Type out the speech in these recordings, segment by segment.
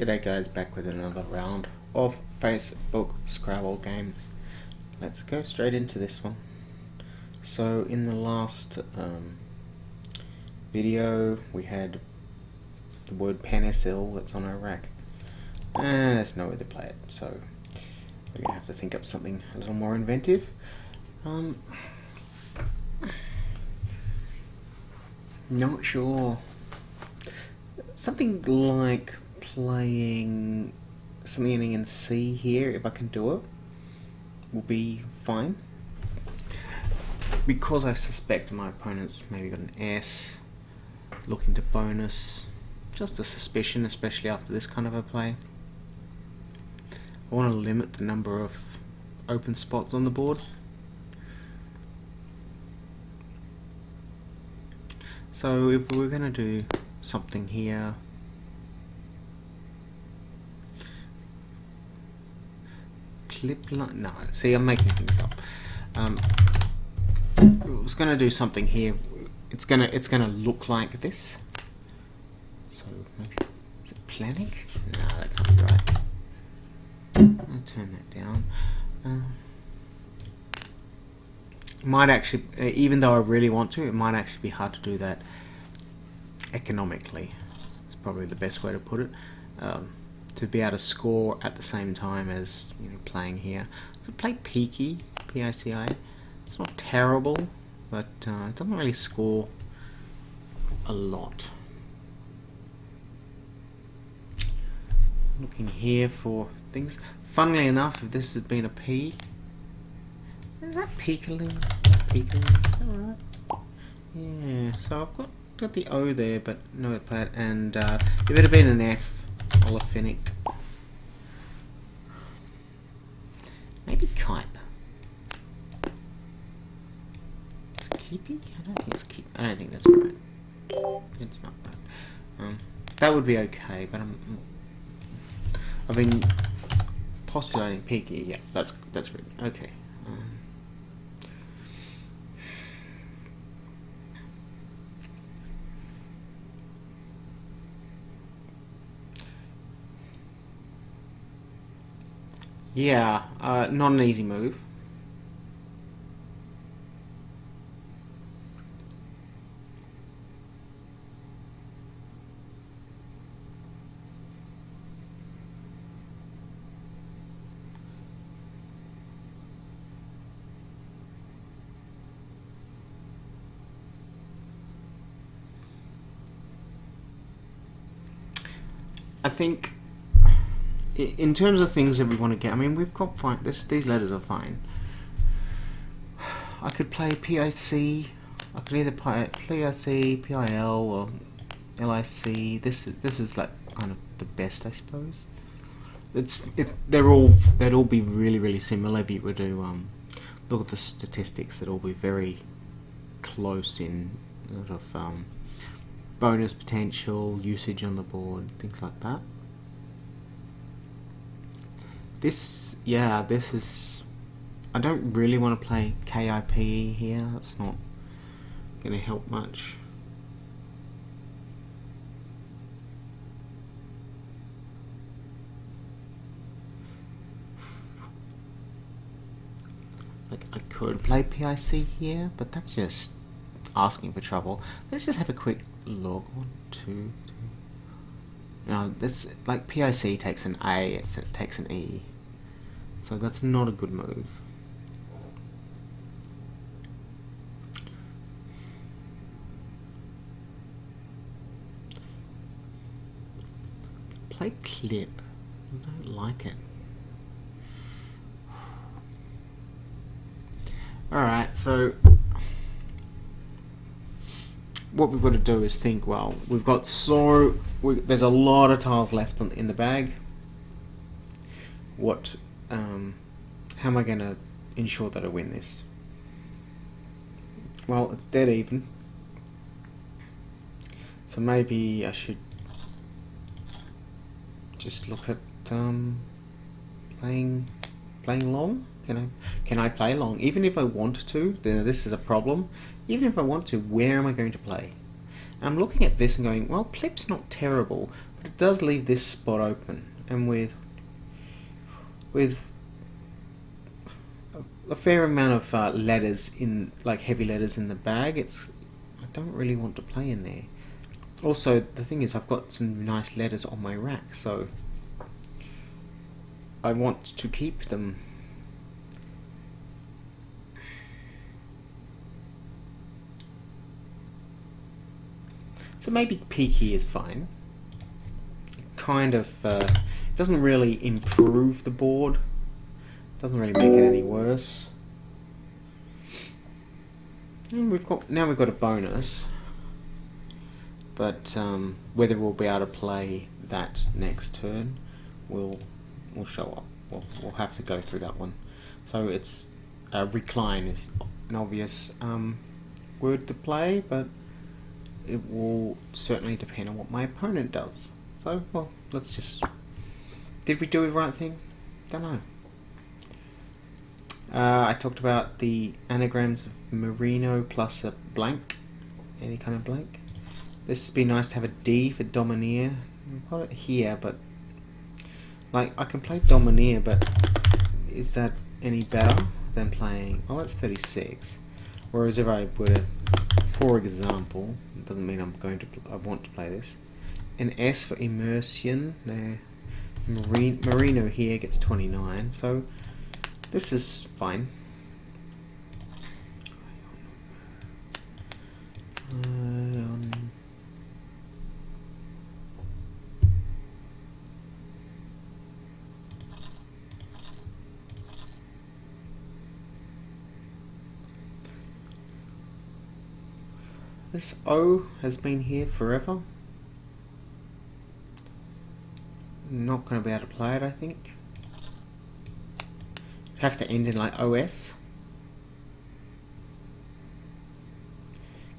G'day guys, back with another round of Facebook Scrabble games. Let's go straight into this one. So in the last video we had the word penicil that's on our rack, and there's no way to play it, so we're gonna have to think up something a little more inventive. Not sure. Something like playing something ending in C here, if I can do it, will be fine. Because I suspect my opponent's maybe got an S, looking to bonus, just a suspicion, especially after this kind of a play. I want to limit the number of open spots on the board. So if we're going to do something here, clip line, no, see, I'm making things up. I was going to do something here. It's gonna look like this. So maybe, is it planning? No, that can't be right. I'll turn that down. Might actually, even though I really want to, it might actually be hard to do that economically. It's probably the best way to put it. To be able to score at the same time as playing here. So play Peaky, P-I-C-I. It's not terrible, but it doesn't really score a lot. Looking here for things. Funnily enough, if this had been a P, is that Peekaling? Alright. Yeah, so I've got the O there, but no pad. And if it had been an F, Olefinic. Maybe Kipe. Is it Keepy? I don't think it's Keep. I don't think that's right. It's not right. That would be okay, but I've been postulating Peaky. Yeah, that's good. Okay. Yeah, not an easy move. I think in terms of things that we want to get, I mean, we've got fine. These letters are fine. I could play PIC. I could either play PIC, PIL, or LIC. This is like kind of the best, I suppose. They'd all be really similar. If you were to look at the statistics, they'd all be very close in sort of bonus potential, usage on the board, things like that. This is... I don't really want to play KIP here. That's not going to help much. Like, I could play PIC here, but that's just asking for trouble. Let's just have a quick look. 1, 2, 3. Now, this, like, PIC takes an A, it takes an E. So that's not a good move. Play clip. I don't like it. Alright, so what we've got to do is think, well, we've got there's a lot of tiles left in the bag. How am I going to ensure that I win this? Well, it's dead even. So maybe I should just look at playing long. Can I play long? Even if I want to, then this is a problem. Even if I want to, where am I going to play? I'm looking at this and going, well, clip's not terrible, It does leave this spot open, and with a fair amount of letters in, like heavy letters in the bag, I don't really want to play in there. Also, the thing is, I've got some nice letters on my rack, so I want to keep them. So maybe peaky is fine. It kind of doesn't really improve the board. Doesn't really make it any worse. And we've got a bonus, but whether we'll be able to play that next turn will show up. We'll have to go through that one. So it's recline is an obvious word to play, but it will certainly depend on what my opponent does. So, well, let's just... Did we do the right thing? Don't know. I talked about the anagrams of merino plus a blank. Any kind of blank. This would be nice to have a D for domineer. I've got it here, but... Like, I can play domineer, but... Is that any better than playing... Oh, that's 36. Whereas if I were to... For example, it doesn't mean I want to play this. An S for immersion. Merino here gets 29, so this is fine. This O has been here forever. Not going to be able to play it, I think. Have to end in like OS.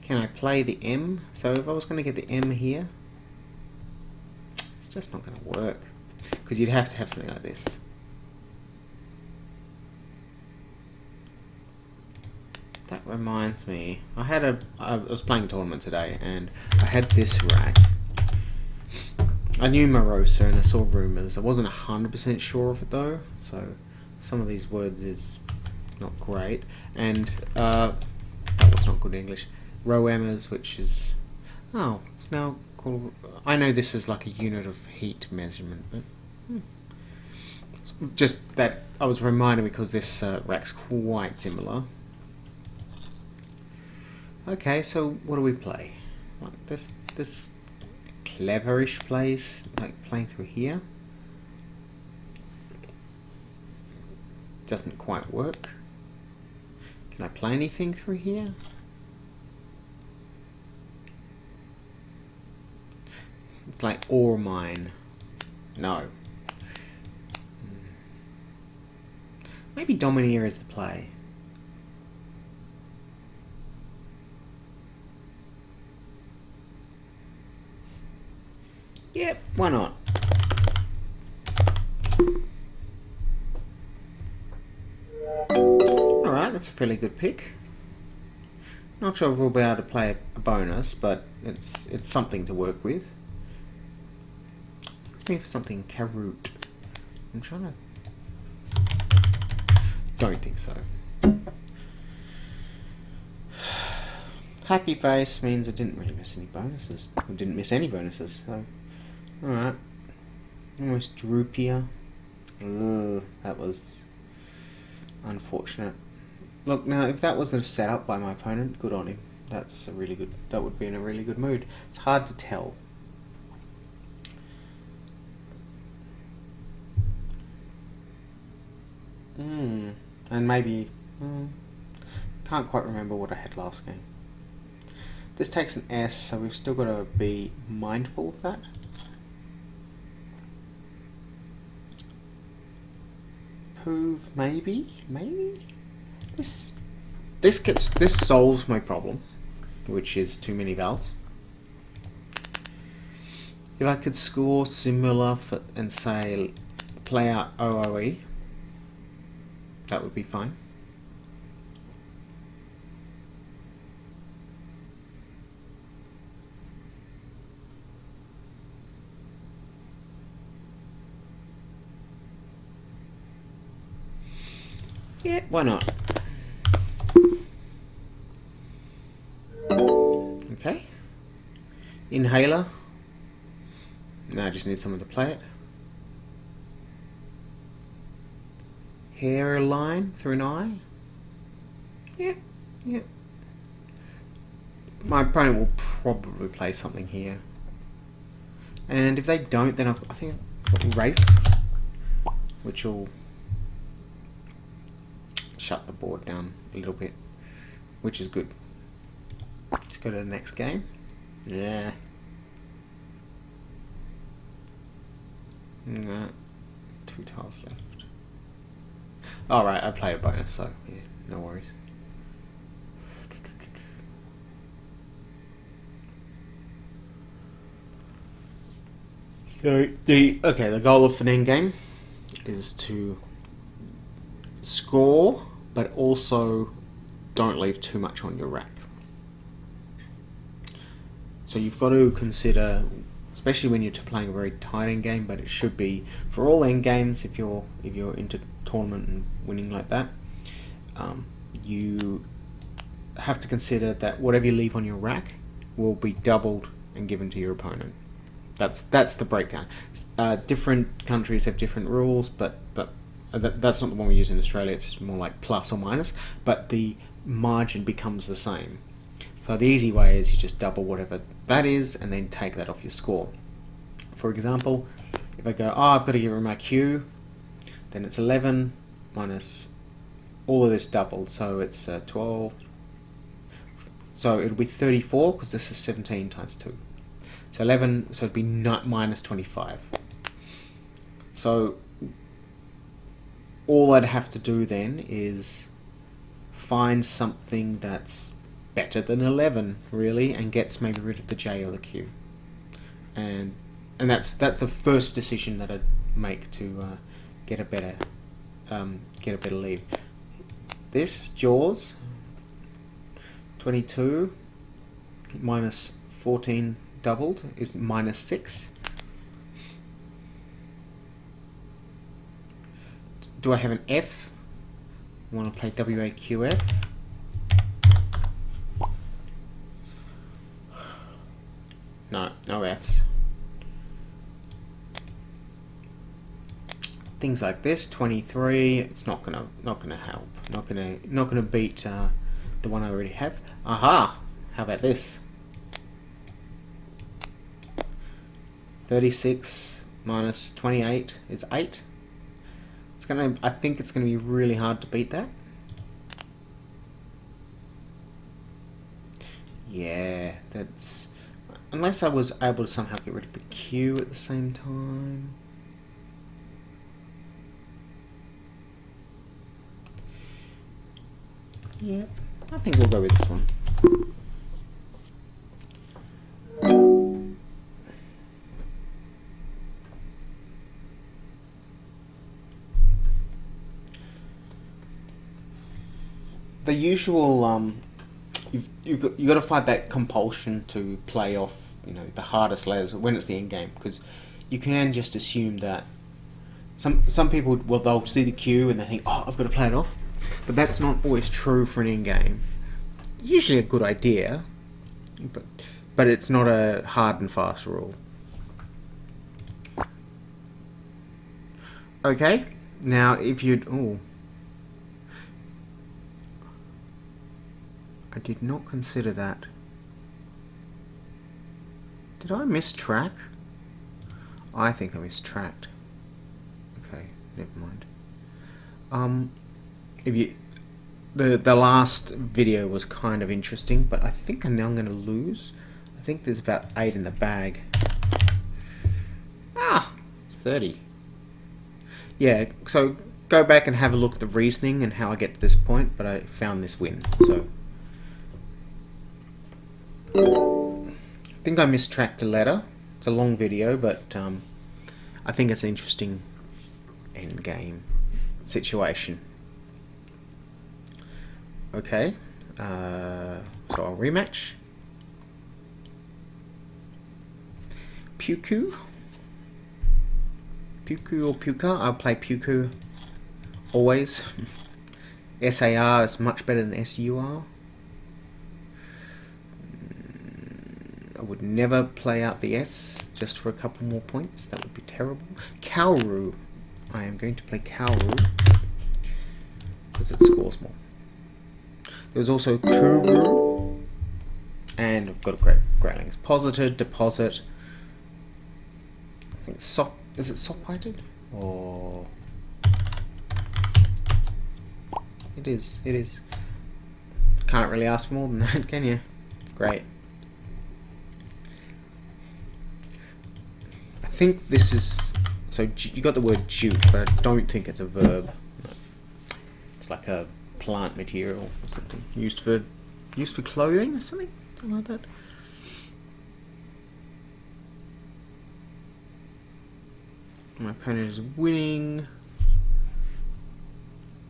Can I play the M? So if I was going to get the M here, it's just not going to work. Because you'd have to have something like this. That reminds me, I was playing a tournament today and I had this rack. I knew Morosa and I saw rumours. I wasn't 100% sure of it though, so some of these words is not great. And that was not good English. Roemas, which is, oh, it's now called, I know this is like a unit of heat measurement, but it's just that I was reminded because this rack's quite similar. Okay, so what do we play? Like this cleverish place, like playing through here. Doesn't quite work. Can I play anything through here? It's like ore mine. No. Maybe Domineer is the play. Yep, why not? Alright, that's a fairly good pick. Not sure if we'll be able to play a bonus, but it's something to work with. Let's move for something Karut. I'm trying to... Don't think so. Happy face means I didn't really miss any bonuses. I didn't miss any bonuses, so... Alright. Almost droopier. Ugh, that was unfortunate. Look, now if that wasn't set up by my opponent, good on him. That's a really good, that would be in a really good mood. It's hard to tell. And maybe can't quite remember what I had last game. This takes an S, so we've still got to be mindful of that. Prove maybe this solves my problem, which is too many vowels. If I could score similar for, and say play out OOE, that would be fine. Yeah, why not? Okay. Inhaler. Now I just need someone to play it. Hairline through an eye. Yeah, yeah. My opponent will probably play something here. And if they don't, then I think I've got Wraith, which will shut the board down a little bit, which is good. Let's go to the next game. Yeah. Nah, 2 tiles left. Alright, I played a bonus, so yeah, no worries. So the goal of an endgame is to score, but also don't leave too much on your rack. So you've got to consider, especially when you're playing a very tight end game, but it should be for all end games. If you're into tournament and winning like that, you have to consider that whatever you leave on your rack will be doubled and given to your opponent. That's the breakdown. Different countries have different rules, but that's not the one we use in Australia. It's more like plus or minus, but the margin becomes the same. So the easy way is you just double whatever that is and then take that off your score. For example, if I go, I've got to give her my Q, then it's 11 minus all of this doubled, so it's 12. So it'll be 34 because this is 17 times 2. So 11, so it'd be minus 25. So all I'd have to do then is find something that's better than 11, really, and gets maybe rid of the J or the Q. And that's the first decision that I'd make to get a better lead. This Jaws 22 minus 14 doubled is minus 6. Do I have an F? I want to play WAQF. No Fs. Things like this, 23. It's not gonna help. Not gonna beat the one I already have. Aha! How about this? 36 minus 28 is 8. I think it's gonna be really hard to beat that. Yeah, that's... Unless I was able to somehow get rid of the Q at the same time. Yeah, I think we'll go with this one. The usual, you've got to find that compulsion to play off, the hardest letters when it's the end game, because you can just assume that some people, well, they'll see the Q and they think, oh, I've got to play it off, but that's not always true for an end game. Usually a good idea, but it's not a hard and fast rule. Okay, now if you'd... Oh, I did not consider that. Did I mistrack? I think I mistracked. Okay, never mind. If you... The last video was kind of interesting, but I think now I'm going to lose. I think there's about 8 in the bag. Ah, it's 30. Yeah, so go back and have a look at the reasoning and how I get to this point, but I found this win, so... I think I mistracked a letter. It's a long video, but I think it's an interesting end game situation. Okay, so I'll rematch. Puku or Puka? I'll play Puku always. SAR is much better than SUR. I would never play out the S just for a couple more points. That would be terrible. Kauru. I am going to play Kauru because it scores more. There's also Kuru. And I've got a great Growlings. Posited, deposit. I think is it Sopited? Or it is. Can't really ask for more than that, can you? Great. I think this is, so you got the word jute, but I don't think it's a verb. No. It's like a plant material or something used for clothing or something like that. My opponent is winning.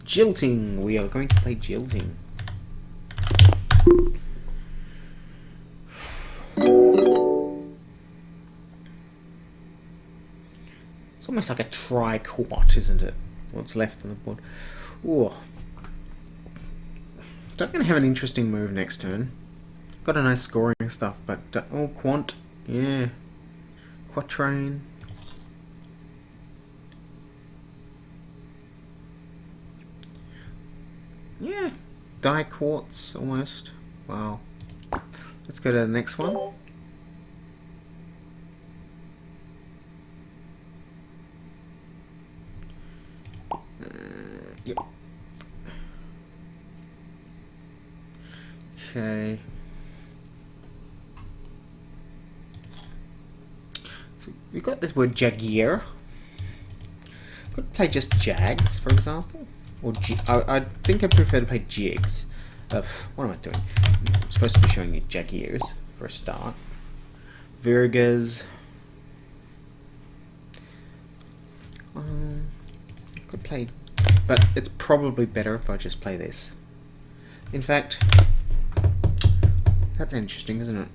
Jilting. We are going to play jilting. It's almost like a tri-quat, isn't it? What's left on the board. Ooh. So I'm going to have an interesting move next turn. Got a nice scoring stuff, but oh, quant, yeah, quatrain. Yeah, die quartz almost. Wow. Let's go to the next one. Yep. Okay. So we've got this word jaguar. Could play just jags, for example, or I think I prefer to play jigs. What am I doing? I'm supposed to be showing you jaguars for a start. Virgas. Could play, but it's probably better if I just play this. In fact, that's interesting, isn't it?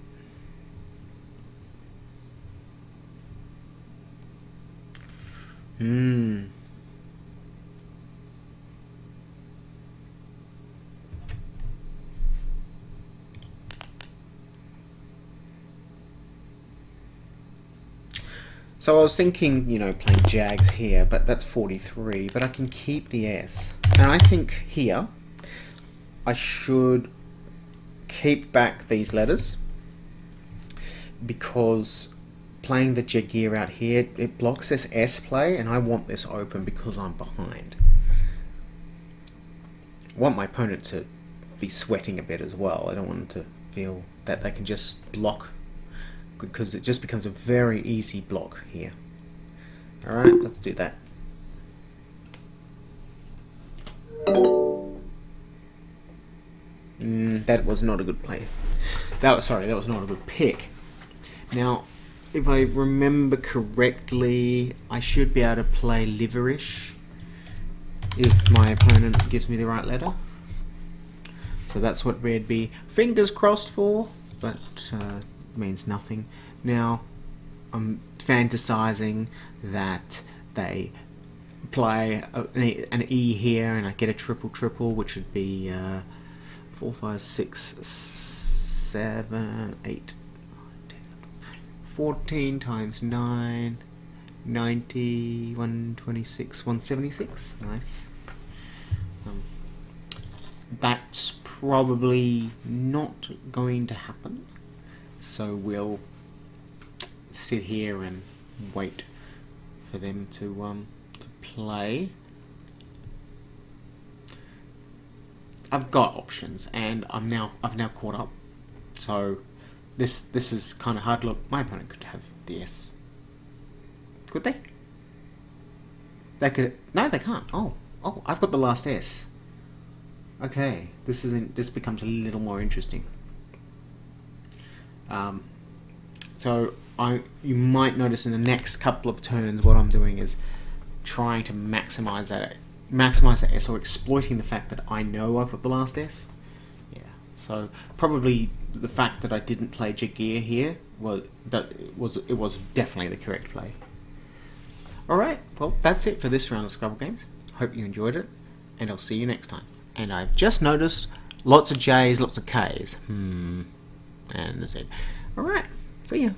So I was thinking, you know, playing Jags here, but that's 43, but I can keep the S. And I think here, I should keep back these letters, because playing the Jaguar out here, it blocks this S play, and I want this open because I'm behind. I want my opponent to be sweating a bit as well. I don't want them to feel that they can just block, because it just becomes a very easy block here. Alright, let's do that. That was not a good play. That was not a good pick. Now, if I remember correctly, I should be able to play liverish if my opponent gives me the right letter. So that's what we'd be fingers crossed for, but means nothing. Now, I'm fantasizing that they play an E here and I get a triple, which would be 4, 5, 6, 7, 8, 14 times 9, 90, 126, 176. Nice. That's probably not going to happen. So we'll sit here and wait for them to play. I've got options, and I've now caught up. So this is kind of hard. Look, my opponent could have the S. Could they? They could. No, they can't. Oh, I've got the last S. Okay, this becomes a little more interesting. So you might notice in the next couple of turns what I'm doing is trying to maximize that S, or exploiting the fact that I know I've got the last S. Yeah. So probably the fact that I didn't play Jaguar here was definitely the correct play. Alright, well that's it for this round of Scrabble games. Hope you enjoyed it, and I'll see you next time. And I've just noticed lots of J's, lots of K's. And a Z. Alright, see ya.